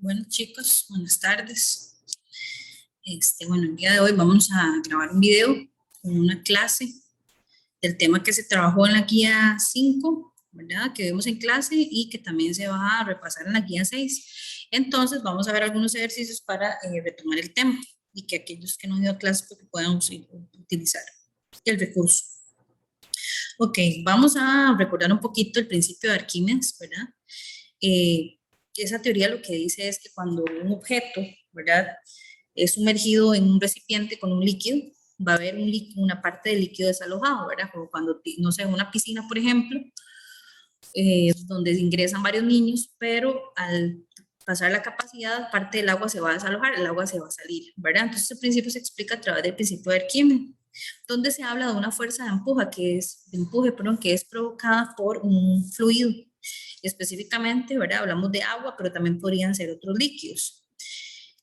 Bueno, chicos, buenas tardes. El día de hoy vamos a grabar un video con una clase del tema que se trabajó en la guía 5, ¿verdad? Que vemos en clase y que también se va a repasar en la guía 6. Entonces, vamos a ver algunos ejercicios para retomar el tema y que aquellos que no han ido a clase pues, puedan utilizar el recurso. Ok, vamos a recordar un poquito el principio de Arquímedes, ¿verdad? Eh, Esa teoría lo que dice es que cuando un objeto, ¿verdad?, es sumergido en un recipiente con un líquido, va a haber una parte del líquido desalojado, ¿verdad? Como cuando, no sé, en una piscina, por ejemplo, donde ingresan varios niños, pero al pasar la capacidad, parte del agua se va a desalojar, el agua se va a salir, ¿verdad? Entonces, el principio se explica a través del principio de Arquímedes, donde se habla de una fuerza de empuje, perdón, que es provocada por un fluido. Específicamente, ¿verdad? Hablamos de agua, pero también podrían ser otros líquidos.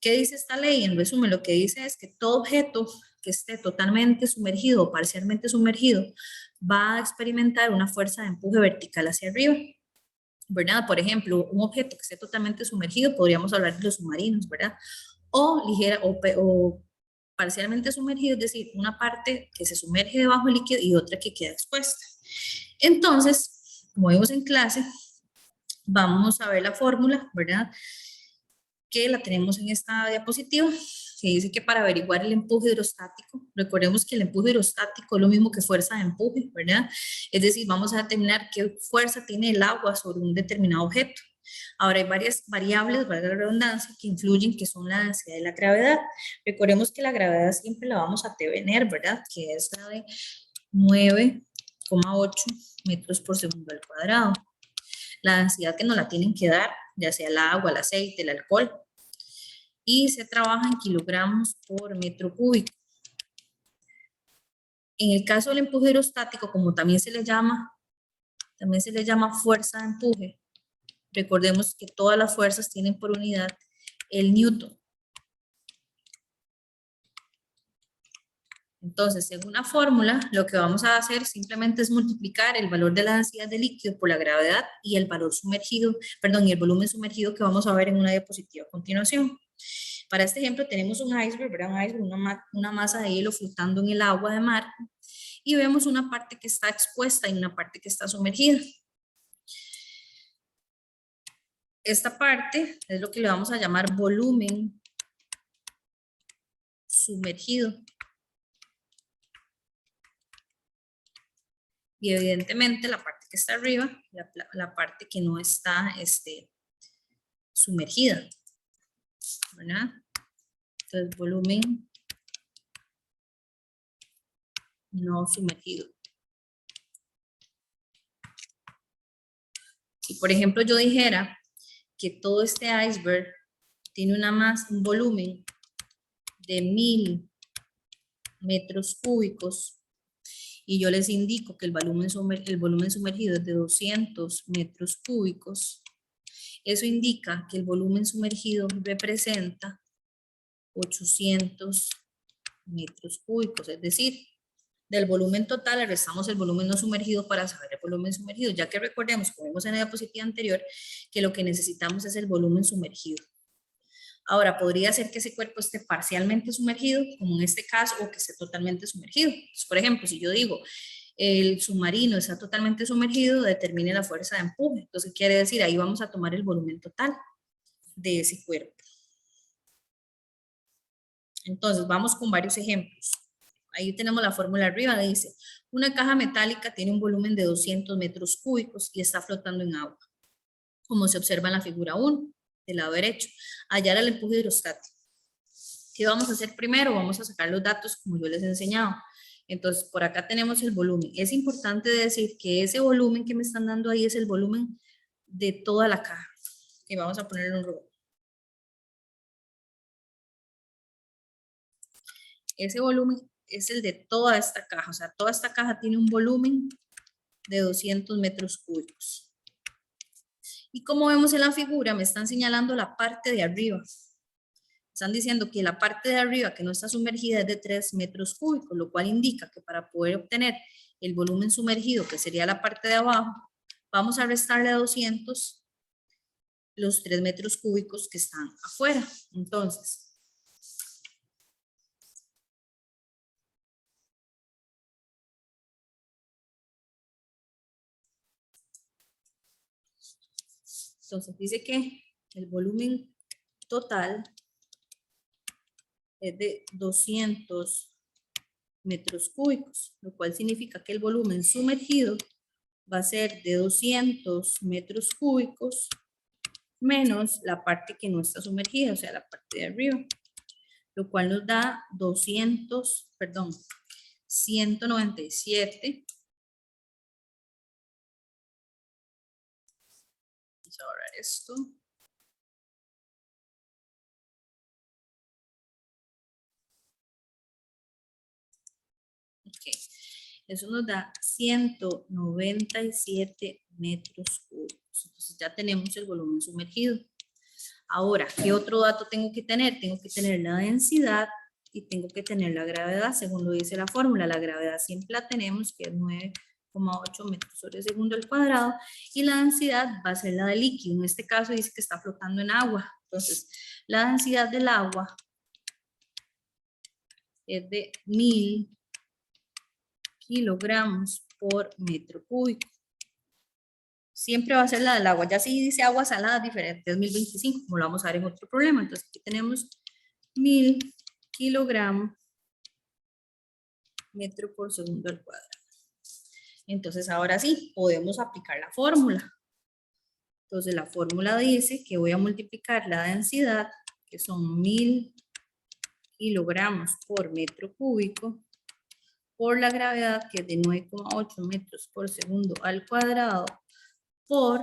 ¿Qué dice esta ley? En resumen, lo que dice es que todo objeto que esté totalmente sumergido o parcialmente sumergido va a experimentar una fuerza de empuje vertical hacia arriba, ¿verdad? Por ejemplo, un objeto que esté totalmente sumergido, podríamos hablar de los submarinos, ¿verdad? O ligera o parcialmente sumergido, es decir, una parte que se sumerge debajo del líquido y otra que queda expuesta. Entonces, como vimos en clase, vamos a ver la fórmula, ¿verdad? Que la tenemos en esta diapositiva, que dice que para averiguar el empuje hidrostático, recordemos que el empuje hidrostático es lo mismo que fuerza de empuje, ¿verdad? Es decir, vamos a determinar qué fuerza tiene el agua sobre un determinado objeto. Ahora hay varias variables, valga la redundancia, que influyen, que son la densidad y la gravedad. Recordemos que la gravedad siempre la vamos a tener, ¿verdad? Que es la de 9,8 metros por segundo al cuadrado. La densidad que nos la tienen que dar, ya sea el agua, el aceite, el alcohol, y se trabaja en kilogramos por metro cúbico. En el caso del empuje hidrostático, como también se le llama fuerza de empuje, recordemos que todas las fuerzas tienen por unidad el newton. Entonces, según la fórmula, lo que vamos a hacer simplemente es multiplicar el valor de la densidad del líquido por la gravedad y el valor sumergido, perdón, y el volumen sumergido que vamos a ver en una diapositiva a continuación. Para este ejemplo tenemos un iceberg, ¿verdad? Un iceberg, una masa de hielo flotando en el agua de mar, y vemos una parte que está expuesta y una parte que está sumergida. Esta parte es lo que le vamos a llamar volumen sumergido. Y evidentemente la parte que está arriba, la parte que no está sumergida, ¿verdad? Entonces, volumen no sumergido. Si por ejemplo yo dijera que todo este iceberg tiene un volumen de 1000 metros cúbicos, y yo les indico que el volumen sumergido es de 200 metros cúbicos, eso indica que el volumen sumergido representa 800 metros cúbicos, es decir, del volumen total le restamos el volumen no sumergido para saber el volumen sumergido, ya que recordemos, como vimos en la diapositiva anterior, que lo que necesitamos es el volumen sumergido. Ahora, podría ser que ese cuerpo esté parcialmente sumergido, como en este caso, o que esté totalmente sumergido. Entonces, por ejemplo, si yo digo, el submarino está totalmente sumergido, determine la fuerza de empuje. Entonces, quiere decir, ahí vamos a tomar el volumen total de ese cuerpo. Entonces, vamos con varios ejemplos. Ahí tenemos la fórmula arriba, dice, una caja metálica tiene un volumen de 200 metros cúbicos y está flotando en agua, como se observa en la figura 1, del lado derecho. Hallar el empuje hidrostático. ¿Qué vamos a hacer primero? Vamos a sacar los datos como yo les he enseñado. Entonces, por acá tenemos el volumen. Es importante decir que ese volumen que me están dando ahí es el volumen de toda la caja. Y vamos a ponerle un robot. Ese volumen es el de toda esta caja. O sea, toda esta caja tiene un volumen de 200 metros cúbicos. Y como vemos en la figura, me están señalando la parte de arriba. Están diciendo que la parte de arriba que no está sumergida es de 3 metros cúbicos, lo cual indica que para poder obtener el volumen sumergido, que sería la parte de abajo, vamos a restarle a 200 los 3 metros cúbicos que están afuera. Entonces, dice que el volumen total es de 200 metros cúbicos, lo cual significa que el volumen sumergido va a ser de 200 metros cúbicos menos la parte que no está sumergida, o sea, la parte de arriba, lo cual nos da 197. Vamos a borrar esto. Ok, eso nos da 197 metros cúbicos. Entonces ya tenemos el volumen sumergido. Ahora, ¿qué otro dato tengo que tener? Tengo que tener la densidad y tengo que tener la gravedad, según lo dice la fórmula. La gravedad siempre la tenemos, que es 9,8 metros sobre segundo al cuadrado, y la densidad va a ser la del líquido. En este caso dice que está flotando en agua. Entonces, la densidad del agua es de 1000 kilogramos por metro cúbico. Siempre va a ser la del agua. Ya si dice agua salada diferente, es 1025, como lo vamos a ver en otro problema. Entonces aquí tenemos 1000 kilogramos metro por segundo al cuadrado. Entonces ahora sí, podemos aplicar la fórmula. Entonces la fórmula dice que voy a multiplicar la densidad, que son 1000 kilogramos por metro cúbico, por la gravedad, que es de 9,8 metros por segundo al cuadrado, por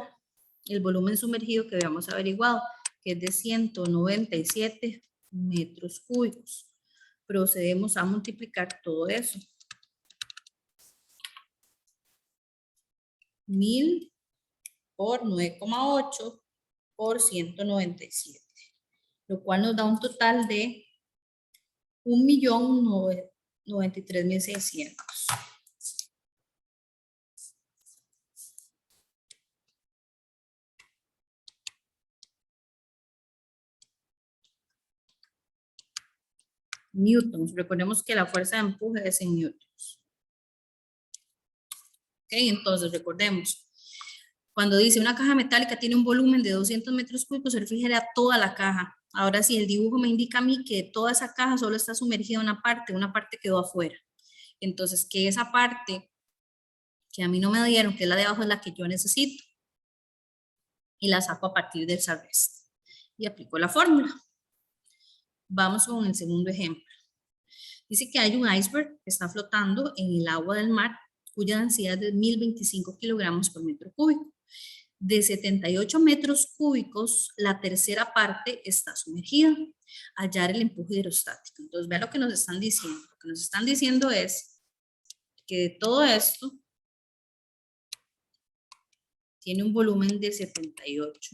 el volumen sumergido que habíamos averiguado, que es de 197 metros cúbicos. Procedemos a multiplicar todo eso. 1000 por 9,8 por 197, lo cual nos da un total de 1.093.600. Newtons. Recordemos que la fuerza de empuje es en newtons. Ok, entonces recordemos. Cuando dice una caja metálica tiene un volumen de 200 metros cúbicos, se refiere a toda la caja. Ahora sí, el dibujo me indica a mí que toda esa caja solo está sumergida en una parte quedó afuera. Entonces, que esa parte que a mí no me dieron, que es la de abajo, es la que yo necesito. Y la saco a partir del SARREST. Y aplico la fórmula. Vamos con el segundo ejemplo. Dice que hay un iceberg que está flotando en el agua del mar, cuya densidad es de 1025 kilogramos por metro cúbico. De 78 metros cúbicos, la tercera parte está sumergida. Hallar el empuje hidrostático. Entonces, vean lo que nos están diciendo. Lo que nos están diciendo es que de todo esto tiene un volumen de 78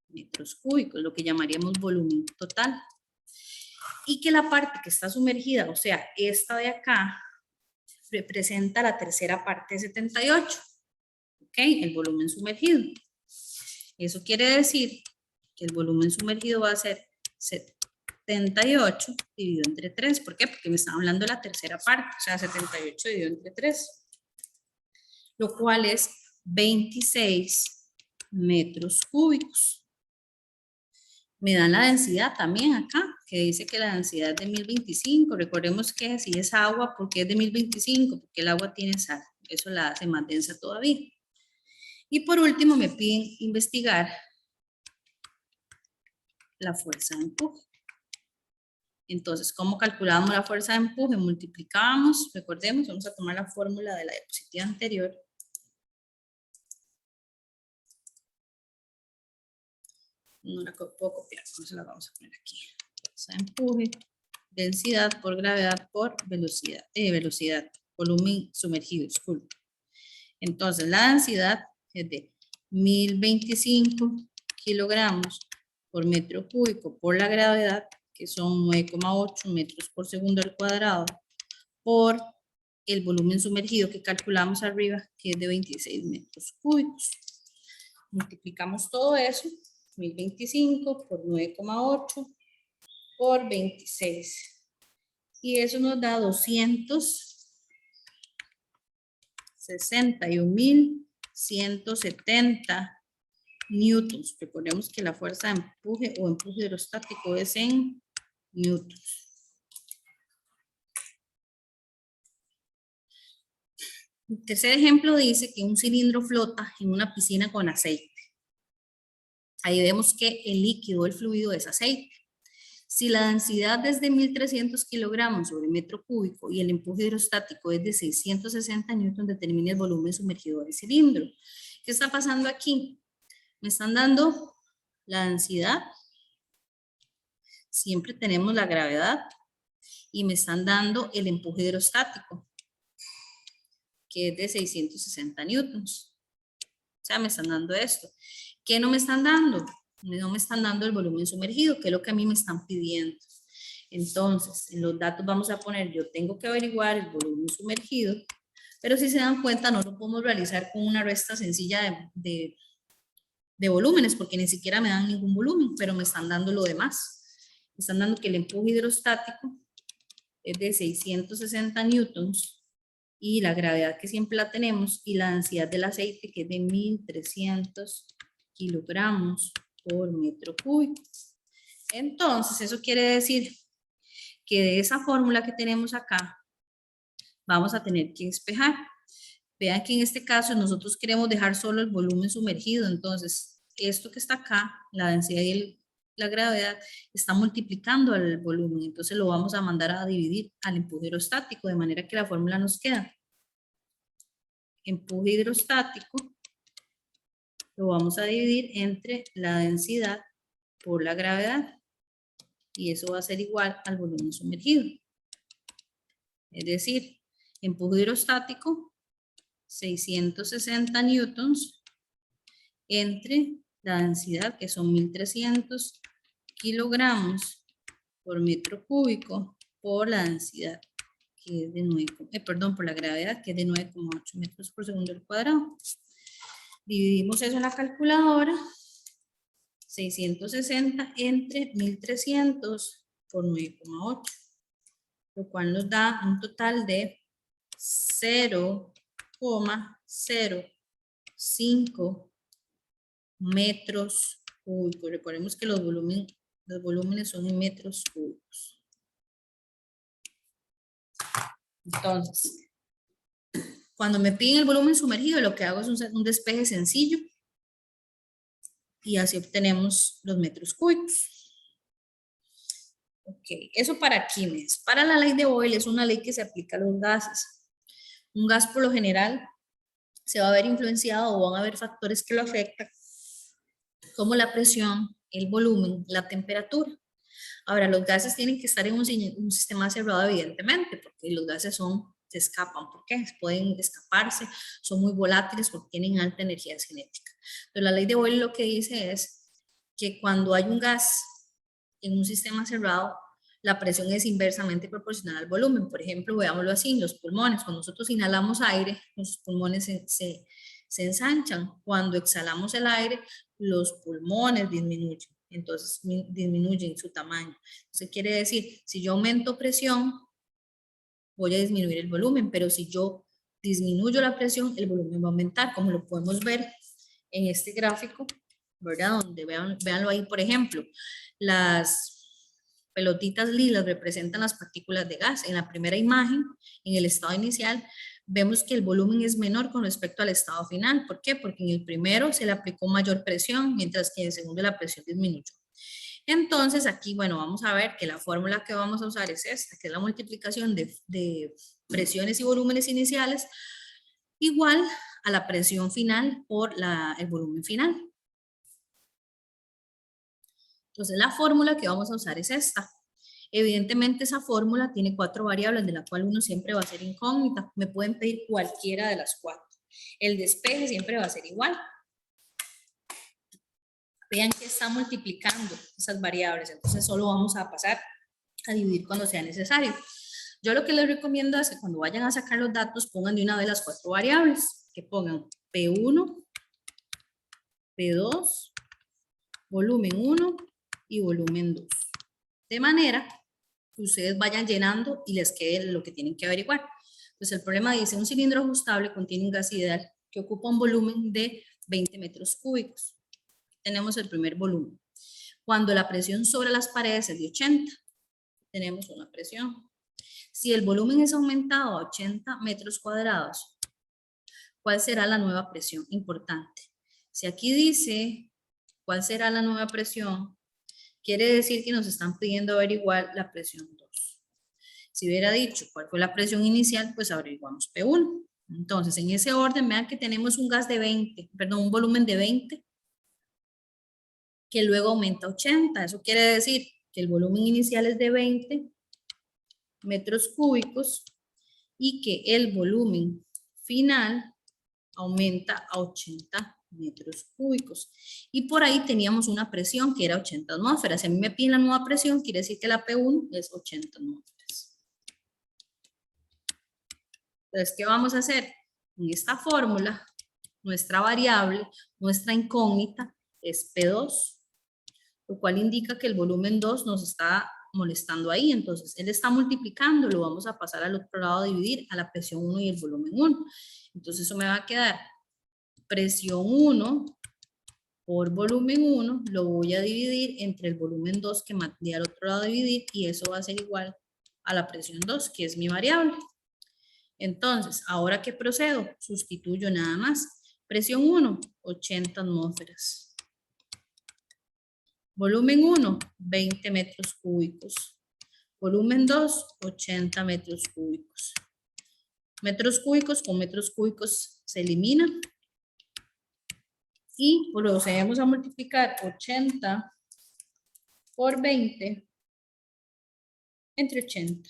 metros cúbicos, lo que llamaríamos volumen total. Y que la parte que está sumergida, o sea, esta de acá, representa la tercera parte de 78. ¿Ok? El volumen sumergido. Eso quiere decir que el volumen sumergido va a ser 78 dividido entre 3. ¿Por qué? Porque me están hablando de la tercera parte, o sea, 78 dividido entre 3. Lo cual es 26 metros cúbicos. Me dan la densidad también acá, que dice que la densidad es de 1025. Recordemos que si es agua, ¿por qué es de 1025? Porque el agua tiene sal. Eso la hace más densa todavía. Y por último me piden investigar la fuerza de empuje. Entonces, ¿cómo calculamos la fuerza de empuje? Multiplicamos, recordemos, vamos a tomar la fórmula de la diapositiva anterior. No la puedo copiar, entonces la vamos a poner aquí. Fuerza de empuje, densidad por gravedad por velocidad, volumen sumergido, disculpe. Entonces, la densidad es de 1025 kilogramos por metro cúbico por la gravedad, que son 9,8 metros por segundo al cuadrado, por el volumen sumergido que calculamos arriba, que es de 26 metros cúbicos. Multiplicamos todo eso 1025 por 9,8 por 26. Y eso nos da 261.170 newtons. Recordemos que la fuerza de empuje o empuje hidrostático es en newtons. El tercer ejemplo dice que un cilindro flota en una piscina con aceite. Ahí vemos que el líquido, el fluido es aceite. Si la densidad es de 1.300 kilogramos sobre metro cúbico y el empuje hidrostático es de 660 newtons, determine el volumen sumergido del cilindro. ¿Qué está pasando aquí? Me están dando la densidad, siempre tenemos la gravedad, y me están dando el empuje hidrostático, que es de 660 newtons. O sea, me están dando esto. ¿Qué no me están dando? No me están dando el volumen sumergido, que es lo que a mí me están pidiendo. Entonces, en los datos vamos a poner, yo tengo que averiguar el volumen sumergido, pero si se dan cuenta, no lo podemos realizar con una resta sencilla de volúmenes, porque ni siquiera me dan ningún volumen, pero me están dando lo demás. Me están dando que el empuje hidrostático es de 660 newtons, y la gravedad que siempre la tenemos, y la densidad del aceite que es de 1.300 kilogramos por metro cúbico. Entonces, eso quiere decir que de esa fórmula que tenemos acá, vamos a tener que despejar. Vean que en este caso nosotros queremos dejar solo el volumen sumergido, entonces esto que está acá, la densidad y la gravedad, está multiplicando el volumen, entonces lo vamos a mandar a dividir al empuje hidrostático, de manera que la fórmula nos queda: empuje hidrostático lo vamos a dividir entre la densidad por la gravedad, y eso va a ser igual al volumen sumergido. Es decir, empuje hidrostático, 660 newtons, entre la densidad, que son 1.300 kilogramos por metro cúbico, por la densidad, que es de 9, por la gravedad, que es de 9,8 metros por segundo al cuadrado. Dividimos eso en la calculadora, 660 entre 1.300 por 9,8, lo cual nos da un total de 0,05 metros cúbicos. Recordemos que los volúmenes son en metros cúbicos. Entonces, cuando me piden el volumen sumergido, lo que hago es un despeje sencillo, y así obtenemos los metros cúbicos. Ok, eso para quiénes. Para la ley de Boyle es una ley que se aplica a los gases. Un gas por lo general se va a ver influenciado, o van a haber factores que lo afectan, como la presión, el volumen, la temperatura. Ahora, los gases tienen que estar en un sistema cerrado, evidentemente, porque los gases se escapan. ¿Por qué? Pueden escaparse, son muy volátiles porque tienen alta energía cinética. Pero la ley de Boyle lo que dice es que cuando hay un gas en un sistema cerrado, la presión es inversamente proporcional al volumen. Por ejemplo, veámoslo así, en los pulmones, cuando nosotros inhalamos aire, los pulmones se ensanchan. Cuando exhalamos el aire, los pulmones disminuyen. Entonces disminuyen su tamaño. Eso quiere decir, si yo aumento presión, voy a disminuir el volumen, pero si yo disminuyo la presión, el volumen va a aumentar, como lo podemos ver en este gráfico, ¿verdad? Donde véanlo ahí, por ejemplo, las pelotitas lilas representan las partículas de gas. En la primera imagen, en el estado inicial, vemos que el volumen es menor con respecto al estado final. ¿Por qué? Porque en el primero se le aplicó mayor presión, mientras que en el segundo la presión disminuyó. Entonces aquí, bueno, vamos a ver que la fórmula que vamos a usar es esta, que es la multiplicación de presiones y volúmenes iniciales igual a la presión final por el volumen final. Entonces la fórmula que vamos a usar es esta. Evidentemente esa fórmula tiene 4 variables, de la cual uno siempre va a ser incógnita. Me pueden pedir cualquiera de las 4. El despeje siempre va a ser igual. Vean que está multiplicando esas variables, entonces solo vamos a pasar a dividir cuando sea necesario. Yo lo que les recomiendo es que cuando vayan a sacar los datos, pongan de una vez las 4 variables, que pongan P1, P2, volumen 1 y volumen 2. De manera que ustedes vayan llenando y les quede lo que tienen que averiguar. Pues el problema dice, un cilindro ajustable contiene un gas ideal que ocupa un volumen de 20 metros cúbicos. Tenemos el primer volumen. Cuando la presión sobre las paredes es de 80, tenemos una presión. Si el volumen es aumentado a 80 metros cuadrados, ¿cuál será la nueva presión? Importante. Si aquí dice cuál será la nueva presión, quiere decir que nos están pidiendo averiguar la presión 2. Si hubiera dicho cuál fue la presión inicial, pues averiguamos P1. Entonces, en ese orden, vean que tenemos un gas de 20, perdón, un volumen de 20, que luego aumenta a 80. Eso quiere decir que el volumen inicial es de 20 metros cúbicos y que el volumen final aumenta a 80 metros cúbicos. Y por ahí teníamos una presión que era 80 atmósferas. Si a mí me piden la nueva presión, quiere decir que la P1 es 80 atmósferas. Entonces, ¿qué vamos a hacer? En esta fórmula, nuestra variable, nuestra incógnita es P2, lo cual indica que el volumen 2 nos está molestando ahí. Entonces, él está multiplicando, lo vamos a pasar al otro lado a dividir a la presión 1 y el volumen 1. Entonces, eso me va a quedar presión 1 por volumen 1, lo voy a dividir entre el volumen 2 que mandé al otro lado a dividir, y eso va a ser igual a la presión 2, que es mi variable. Entonces, ¿ahora qué procedo? Sustituyo nada más. Presión 1, 80 atmósferas. Volumen 1, 20 metros cúbicos. Volumen 2, 80 metros cúbicos. Metros cúbicos con metros cúbicos se eliminan. Y procedemos a multiplicar 80 por 20 entre 80.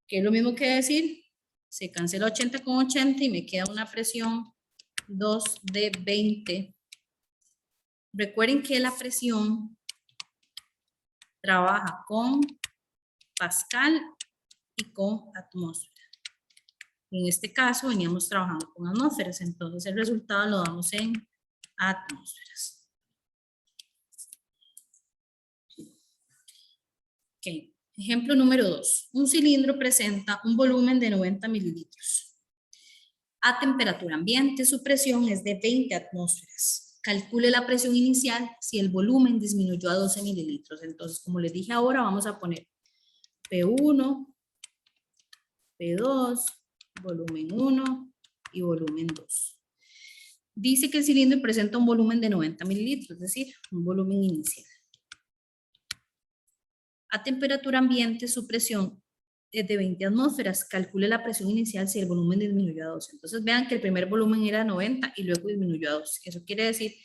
Que es lo mismo que decir, se cancela 80 con 80 y me queda una presión 2 de 20. Recuerden que la presión trabaja con pascal y con atmósfera. En este caso veníamos trabajando con atmósferas, entonces el resultado lo damos en atmósferas. Ok, ejemplo número 2. Un cilindro presenta un volumen de 90 mililitros. A temperatura ambiente, su presión es de 20 atmósferas. Calcule la presión inicial si el volumen disminuyó a 12 mililitros. Entonces, como les dije ahora, vamos a poner P1, P2, volumen 1 y volumen 2. Dice que el cilindro presenta un volumen de 90 mililitros, es decir, un volumen inicial. A temperatura ambiente, su presión es de 20 atmósferas. Calcule la presión inicial si el volumen disminuyó a 12. Entonces vean que el primer volumen era 90 y luego disminuyó a 12. Eso quiere decir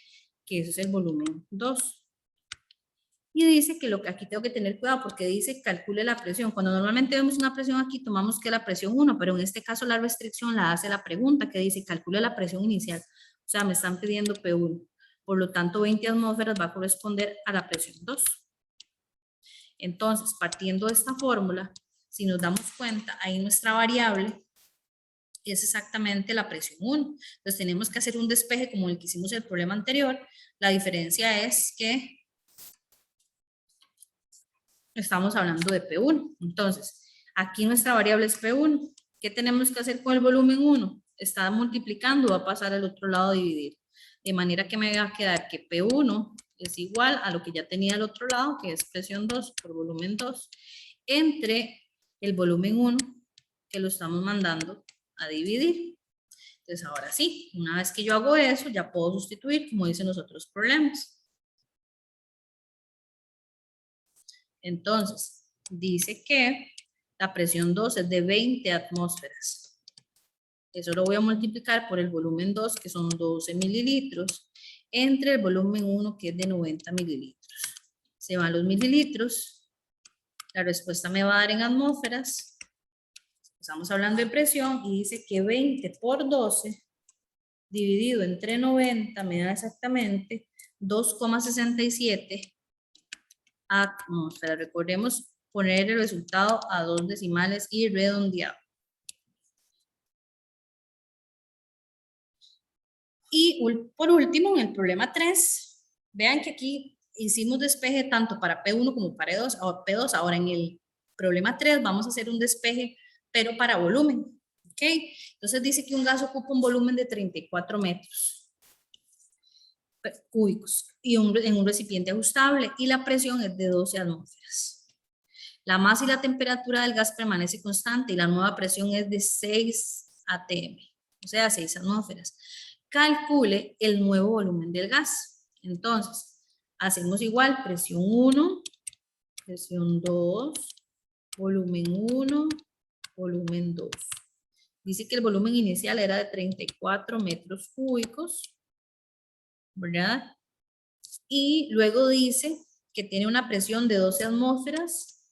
que eso es el volumen 2. Y dice que lo que aquí tengo que tener cuidado porque dice calcule la presión. Cuando normalmente vemos una presión aquí tomamos que es la presión 1, pero en este caso la restricción la hace la pregunta que dice calcule la presión inicial. O sea, me están pidiendo P1. Por lo tanto, 20 atmósferas va a corresponder a la presión 2. Entonces, partiendo de esta fórmula, si nos damos cuenta, ahí nuestra variable es exactamente la presión 1. Entonces, tenemos que hacer un despeje como el que hicimos en el problema anterior. La diferencia es que estamos hablando de P1. Entonces, aquí nuestra variable es P1. ¿Qué tenemos que hacer con el volumen 1? Está multiplicando, va a pasar al otro lado a dividir. De manera que me va a quedar que P1 es igual a lo que ya tenía al otro lado, que es presión 2 por volumen 2, entre el volumen 1, que lo estamos mandando a dividir. Entonces, ahora sí, una vez que yo hago eso, ya puedo sustituir, como dicen los otros problemas. Entonces, dice que la presión 2 es de 20 atmósferas. Eso lo voy a multiplicar por el volumen 2, que son 12 mililitros, entre el volumen 1, que es de 90 mililitros. Se van los mililitros. La respuesta me va a dar en atmósferas. Estamos hablando de presión y dice que 20 por 12 dividido entre 90 me da exactamente 2,67 atmósferas. Recordemos poner el resultado a 2 decimales y redondeado. Y por último, en el problema 3, Vean que aquí hicimos despeje tanto para P1 como para P2. Ahora en el problema 3 vamos a hacer un despeje, pero para volumen. ¿Ok? Entonces dice que un gas ocupa un volumen de 34 metros cúbicos y en un recipiente ajustable y la presión es de 12 atmósferas. La masa y la temperatura del gas permanece constante y la nueva presión es de 6 atm, o sea, 6 atmósferas. Calcule el nuevo volumen del gas. Entonces, hacemos igual, presión 1, presión 2, volumen 1, volumen 2. Dice que el volumen inicial era de 34 metros cúbicos, ¿verdad? Y luego dice que tiene una presión de 12 atmósferas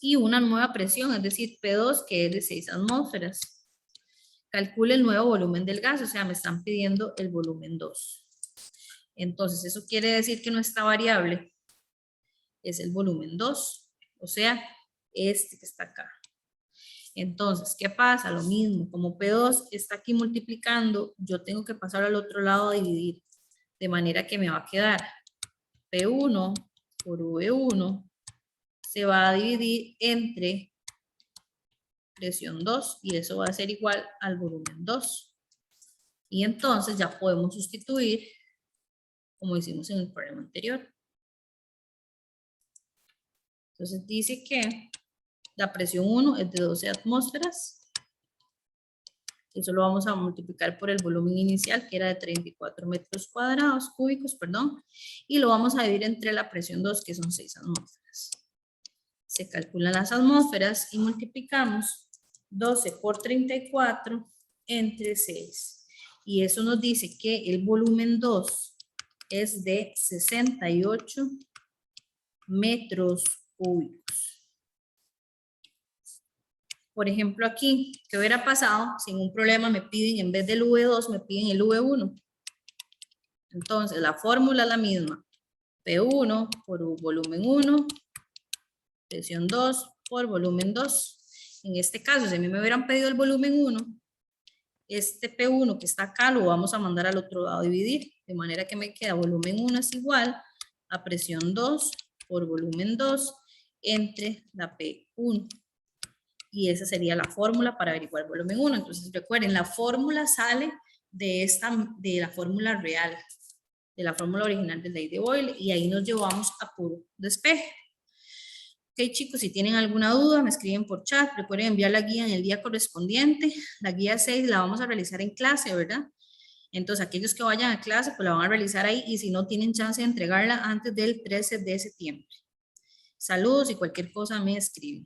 y una nueva presión, es decir, P2, que es de 6 atmósferas. Calcule el nuevo volumen del gas, o sea, me están pidiendo el volumen 2. Entonces, eso quiere decir que nuestra variable es el volumen 2, o sea, este que está acá. Entonces, ¿qué pasa? Lo mismo, como P2 está aquí multiplicando, yo tengo que pasar al otro lado a dividir, de manera que me va a quedar P1 por V1 se va a dividir entre presión 2 y eso va a ser igual al volumen 2. Y entonces ya podemos sustituir como hicimos en el problema anterior. Entonces dice que la presión 1 es de 12 atmósferas. Eso lo vamos a multiplicar por el volumen inicial, que era de 34 metros cuadrados, cúbicos, perdón. Y lo vamos a dividir entre la presión 2, que son 6 atmósferas. Se calculan las atmósferas y multiplicamos 12 por 34 entre 6. Y eso nos dice que el volumen 2 es de 68 metros cúbicos. Por ejemplo, aquí, ¿qué hubiera pasado? Sin un problema me piden, en vez del V2, me piden el V1. Entonces, la fórmula es la misma. P1 por volumen 1, presión 2 por volumen 2. En este caso, si a mí me hubieran pedido el volumen 1, este P1 que está acá lo vamos a mandar al otro lado a dividir. De manera que me queda volumen 1 es igual a presión 2 por volumen 2 entre la P1. Y esa sería la fórmula para averiguar el volumen 1. Entonces recuerden, la fórmula sale de la fórmula real, de la fórmula original de ley de Boyle, y ahí nos llevamos a puro despeje. Ok, chicos, si tienen alguna duda, me escriben por chat. Recuerden enviar la guía en el día correspondiente. La guía 6 la vamos a realizar en clase, ¿verdad? Entonces, aquellos que vayan a clase, pues la van a realizar ahí, y si no tienen chance de entregarla antes del 13 de septiembre. Saludos y cualquier cosa me escriben.